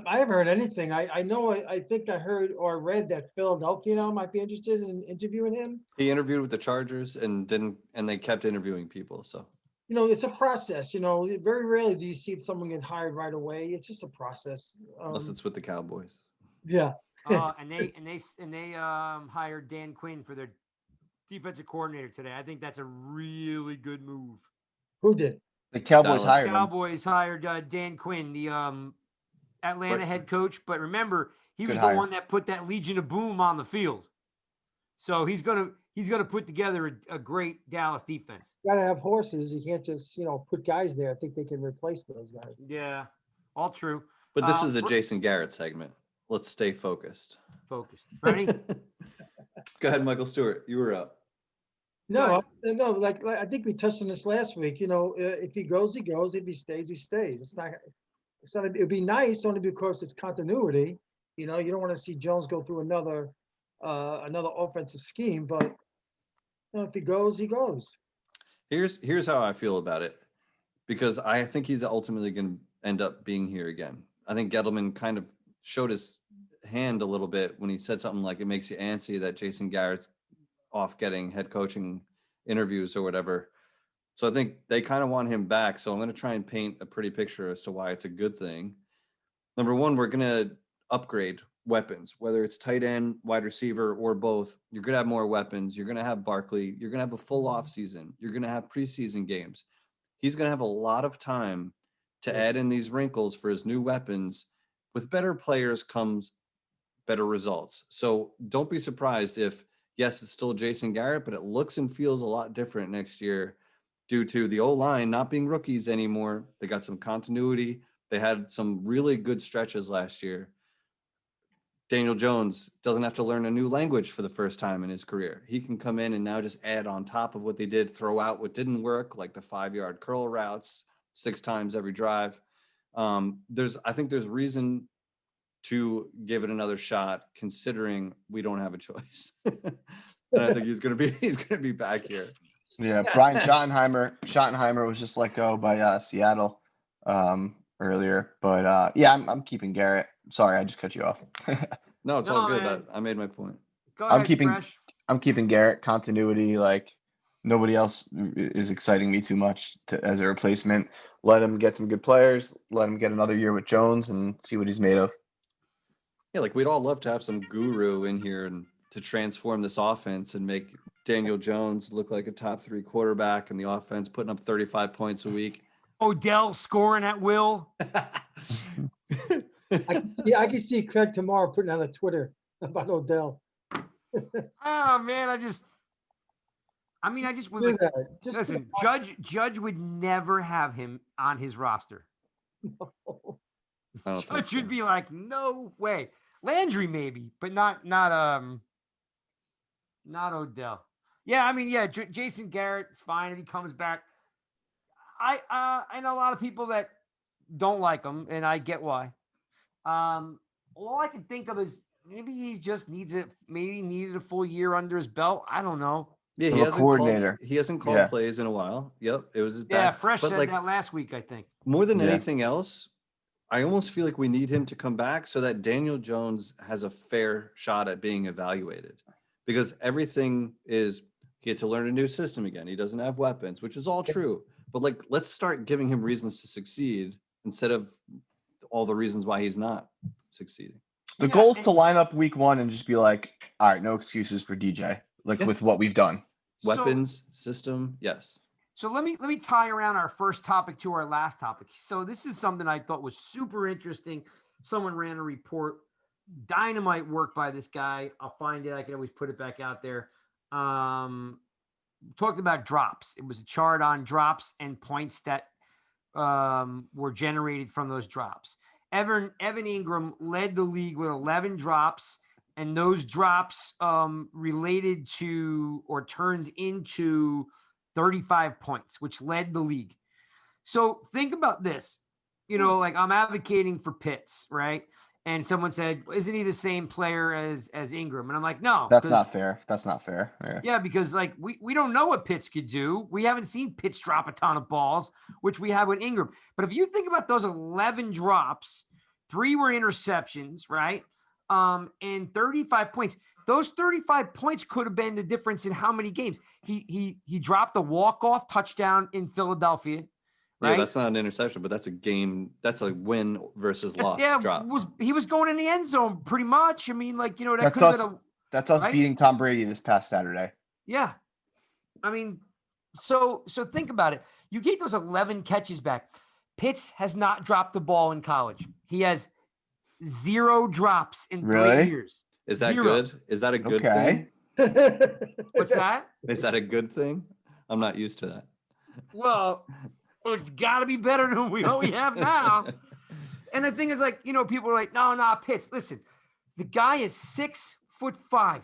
I haven't heard anything. I know, I think I heard or read that Philadelphia now might be interested in interviewing him. He interviewed with the Chargers and they kept interviewing people. So, It's a process, very rarely do you see someone get hired right away. It's just a process. unless it's with the Cowboys. Yeah. And they hired Dan Quinn for their defensive coordinator today. I think that's a really good move. Who did? The Cowboys Dallas. hired him. Cowboys hired Dan Quinn, the Atlanta Right. head coach. But remember, he was Good the hire. one that put that Legion of Boom on the field. So he's gonna put together a great Dallas defense. Gotta have horses. You can't just, put guys there. I think they can replace those guys. Yeah, all true. But this is a Br- Jason Garrett segment. Let's stay focused. Focused. Ready? Go ahead, Michael Stewart. You were up. No, like I think we touched on this last week. If he goes, he goes. If he stays, he stays. It's not. It'd be nice only because it's continuity. You don't want to see Jones go through another offensive scheme. But if he goes, he goes. Here's how I feel about it, because I think he's ultimately going to end up being here again. I think Gettleman kind of showed his hand a little bit when he said something like, it makes you antsy that Jason Garrett's off getting head coaching interviews or whatever. So I think they kind of want him back. So I'm going to try and paint a pretty picture as to why it's a good thing. Number one, we're going to upgrade weapons, whether it's tight end, wide receiver, or both. You're going to have more weapons. You're going to have Barkley. You're going to have a full off season. You're going to have preseason games. He's going to have a lot of time to add in these wrinkles for his new weapons. With better players comes better results. So don't be surprised if, yes, it's still Jason Garrett, but it looks and feels a lot different next year due to the O-line not being rookies anymore. They got some continuity. They had some really good stretches last year. Daniel Jones doesn't have to learn a new language for the first time in his career. He can come in and now just add on top of what they did, throw out what didn't work, like the 5-yard curl routes 6 times every drive. I think there's reason to give it another shot, considering we don't have a choice. And I think he's gonna be back here. Yeah, Brian Schottenheimer was just let go by Seattle earlier, but yeah, I'm keeping Garrett. Sorry, I just cut you off. No, it's all good. man. I made my point. Go I'm ahead, keeping- Fresh. I'm keeping Garrett. Continuity, like nobody else is exciting me too much as a replacement. Let him get some good players. Let him get another year with Jones and see what he's made of. Yeah, like we'd all love to have some guru in here and to transform this offense and make Daniel Jones look like a top 3 quarterback in the offense, putting up 35 points a week. Odell scoring at will. I can see Craig tomorrow putting on a Twitter about Odell. Oh man, I just Do would that. Just listen. put Judge would never have him on his roster. I don't think Judge so. should be like, no way. Landry maybe, but not Odell. Yeah, Jason Garrett is fine if he comes back. I know a lot of people that don't like him, and I get why. All I can think of is maybe he just needed a full year under his belt. I don't know. Yeah, Of a coordinator. He hasn't called Yeah. plays in a while. Yep, it was his Yeah, back. Fresh But said like that last week, I think. more than Yeah. anything else, I almost feel like we need him to come back so that Daniel Jones has a fair shot at being evaluated, because everything is he had to learn a new system again. He doesn't have weapons, which is all true. But like, let's start giving him reasons to succeed instead of all the reasons why he's not succeeding. The goal is to line up week 1 and just be like, all right, no excuses for DJ, like with what we've done. Weapons, system, yes. So let me tie around our first topic to our last topic. So this is something I thought was super interesting. Someone ran a report, dynamite work by this guy. I'll find it. I can always put it back out there. Talked about drops. It was a chart on drops and points that were generated from those drops. Evan Ingram led the league with 11 drops, and those drops related to or turned into 35 points, which led the league. So think about this. Like I'm advocating for Pitts, right? And someone said, isn't he the same player as Ingram? And I'm like, no. That's not fair. That's not fair. Yeah, because like we don't know what Pitts could do. We haven't seen Pitts drop a ton of balls, which we have with Ingram. But if you think about those 11 drops, 3 were interceptions, right? And 35 points. Those 35 points could have been the difference in how many games. He dropped a walk-off touchdown in Philadelphia. Right? Yeah, that's not an interception, but that's a game. That's a win versus loss drop. He was going in the end zone pretty much. I mean, like, that that's could have us, been that's us beating Tom Brady this past Saturday. Yeah. I mean, so think about it. You get those 11 catches back. Pitts has not dropped the ball in college. He has 0 drops in 3 years. Is that 0. good? Is that a good thing? What's that? Is that a good thing? I'm not used to that. Well, it's got to be better than we have now. And the thing is, like, people are like, no, Pitts. Listen, the guy is 6'5".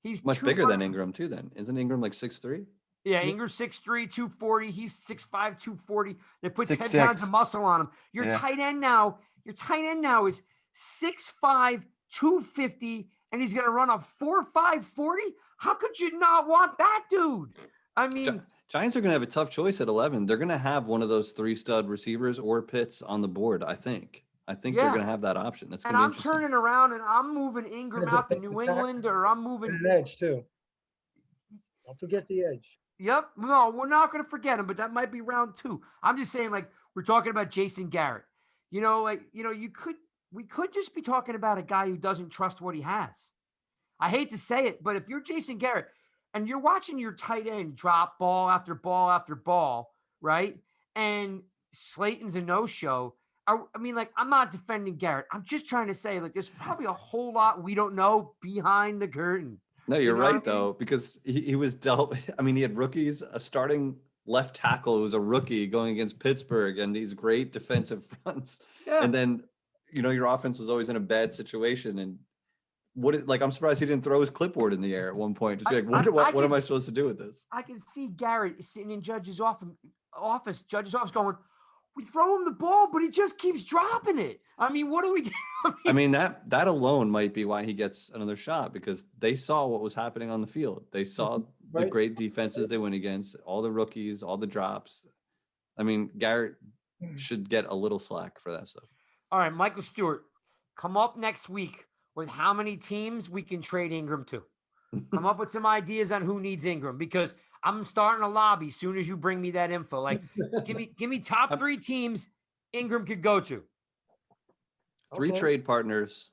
He's much bigger than Ingram too. Then isn't Ingram like 6'3"? Yeah, Ingram's 6'3", 240. He's 6'5", 240. They put 10 6'6". pounds of muscle on him. Your tight end now is 6'5", 250, and he's gonna run a 4.5 40. How could you not want that dude? I mean, Giants are going to have a tough choice at 11. They're going to have one of those 3 stud receivers or Pitts on the board, I think. They're going to have that option. That's going to be interesting. And I'm turning around and I'm moving Ingram out to New England, or I'm moving an edge too. Don't forget the edge. Yep. No, we're not going to forget him, but that might be round 2. I'm just saying, like, we're talking about Jason Garrett. We could just be talking about a guy who doesn't trust what he has. I hate to say it, but if you're Jason Garrett, and you're watching your tight end drop ball after ball after ball, right? And Slayton's a no-show. I mean, like, I'm not defending Garrett. I'm just trying to say, like, there's probably a whole lot we don't know behind the curtain. No, you're right, though, because he was dealt. I mean, he had rookies, a starting left tackle who was a rookie going against Pittsburgh and these great defensive fronts. Yeah. And then, your offense is always in a bad situation. And I'm surprised he didn't throw his clipboard in the air at one point. Just be like, what am I supposed to do with this? I can see Garrett sitting in Judge's office. Judge's office going, we throw him the ball, but he just keeps dropping it. I mean, what do we do? I mean, that alone might be why he gets another shot, because they saw what was happening on the field. They saw the great defenses they went against, all the rookies, all the drops. I mean, Garrett should get a little slack for that stuff. All right, Michael Stewart, come up next week with how many teams we can trade Ingram to. Come up with some ideas on who needs Ingram, because I'm starting a lobby as soon as you bring me that info. Like, give me top 3 teams Ingram could go to. 3 trade partners,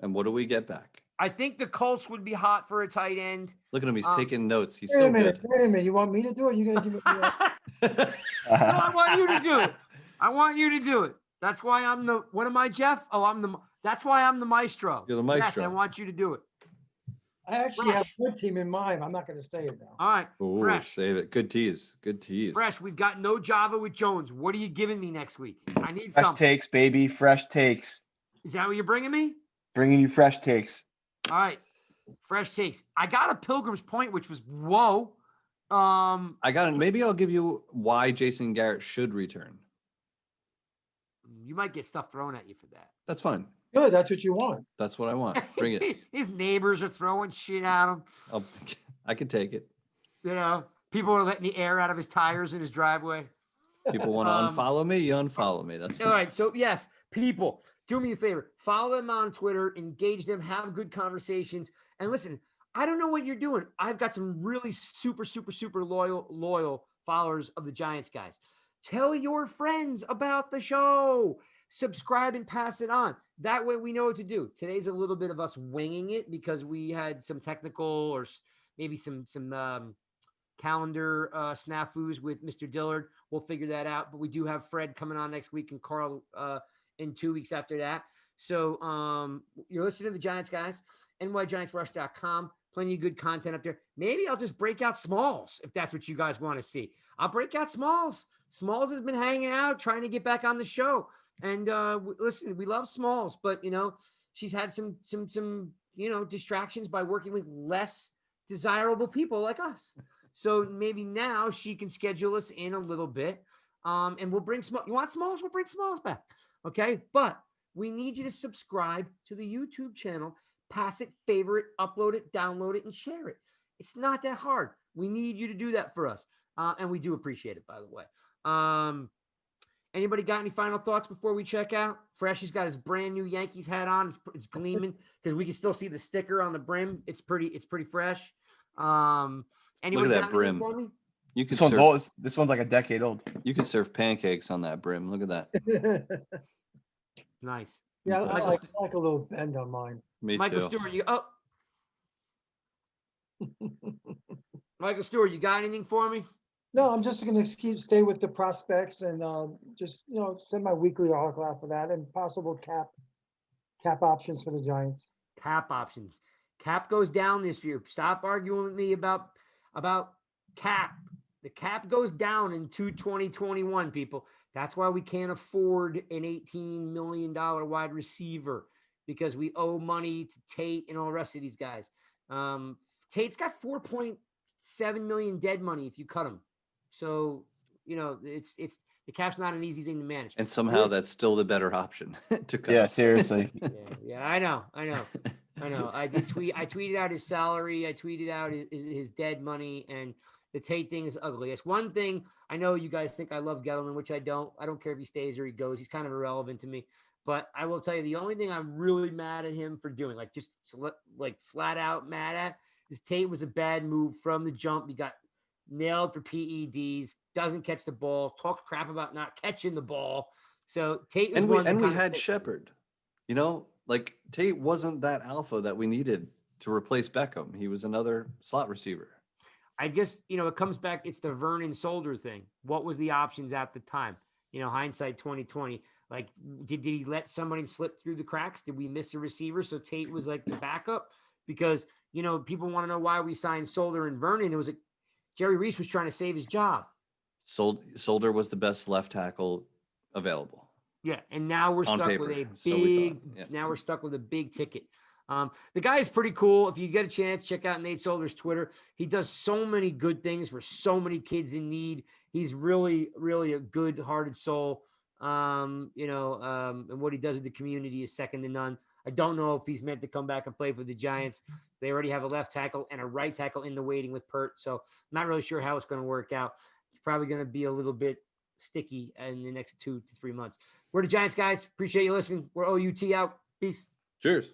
and what do we get back? I think the Colts would be hot for a tight end. Look at him; he's taking notes. He's wait so a minute, good. Wait a minute, you want me to do it? You're gonna give me No, I want you to do it. I want you to do it. That's why I'm the. What am I, Jeff? Oh, That's why I'm the maestro. You're the maestro. Yes, I want you to do it. I actually have one team in mind. I'm not going to say it now. All right. Ooh, Fresh. Save it. Good tease. Fresh. We've got no Java with Jones. What are you giving me next week? I need fresh something. Takes, baby. Fresh takes. Is that what you're bringing me? Bringing you fresh takes. All right. Fresh takes. I got a Pilgrim's Point, which was whoa. Maybe I'll give you why Jason Garrett should return. You might get stuff thrown at you for that. That's fine. Good. That's what you want. That's what I want. Bring it. His neighbors are throwing shit at him. I can take it. People are letting the air out of his tires in his driveway. People want to unfollow me. You unfollow me. That's all right. So yes, People, do me a favor. Follow them on Twitter, engage them, have good conversations. And listen, I don't know what you're doing. I've got some really super, super, super loyal followers of the Giants guys. Tell your friends about the show. Subscribe and pass it on. That way we know what to do. Today's a little bit of us winging it because we had some technical or maybe some calendar snafus with Mr. Dillard. We'll figure that out. But we do have Fred coming on next week and Carl in 2 weeks after that. So you're listening to the Giants guys, nygiantsrush.com. Plenty of good content up there. Maybe I'll just break out Smalls if that's what you guys want to see. I'll break out Smalls. Smalls has been hanging out, trying to get back on the show. And listen, we love Smalls, but she's had some distractions by working with less desirable people like us. So maybe now she can schedule us in a little bit. And we'll bring Smalls. You want Smalls? We'll bring Smalls back. Okay. But we need you to subscribe to the YouTube channel, pass it, favorite, upload it, download it, and share it. It's not that hard. We need you to do that for us. And we do appreciate it, by the way. Anybody got any final thoughts before we check out? Freshy's got his brand new Yankees hat on. It's gleaming because we can still see the sticker on the brim. It's pretty fresh. Anybody Look at that got brim. anything for me? You can This one's serve, old. This one's like a decade old. you can serve pancakes on that brim. Look at that. Nice. Yeah, I Impressive. like a little bend on mine. Me Michael too. Stewart, Michael Stewart, you got anything for me? No, I'm just gonna stay with the prospects and just send my weekly article out for that and possible cap options for the Giants. Cap options. Cap goes down this year. Stop arguing with me about cap. The cap goes down in 2021, people. That's why we can't afford an $18 million wide receiver because we owe money to Tate and all the rest of these guys. Tate's got $4.7 million dead money if you cut him. So, it's the cap's not an easy thing to manage. And somehow that's still the better option to cut. Yeah, seriously. Yeah, I know. I tweeted out his salary. I tweeted out his dead money, and the Tate thing is ugly. It's one thing. I know you guys think I love Gettleman, which I don't. I don't care if he stays or he goes. He's kind of irrelevant to me. But I will tell you, the only thing I'm really mad at him for doing, just flat out mad at, is Tate was a bad move from the jump. He got nailed for PEDs, doesn't catch the ball, talks crap about not catching the ball. So Tate was we had Shepard. Tate wasn't that alpha that we needed to replace Beckham. He was another slot receiver. I guess, it comes back. It's the Vernon Solder thing. What was the options at the time? Hindsight 2020. Did he let somebody slip through the cracks? Did we miss a receiver? So Tate was like the backup because, people want to know why we signed Solder and Vernon. It was Jerry Reese was trying to save his job. Solder was the best left tackle available. Yeah, and now we're stuck with a big. Now we're stuck with a big ticket. The guy is pretty cool. If you get a chance, check out Nate Solder's Twitter. He does so many good things for so many kids in need. He's really, really a good-hearted soul. And what he does with the community is second to none. I don't know if he's meant to come back and play for the Giants. They already have a left tackle and a right tackle in the waiting with Pert, so I'm not really sure how it's going to work out. It's probably going to be a little bit sticky in the next 2 to 3 months. We're the Giants, guys. Appreciate you listening. We're OUT out. Peace. Cheers.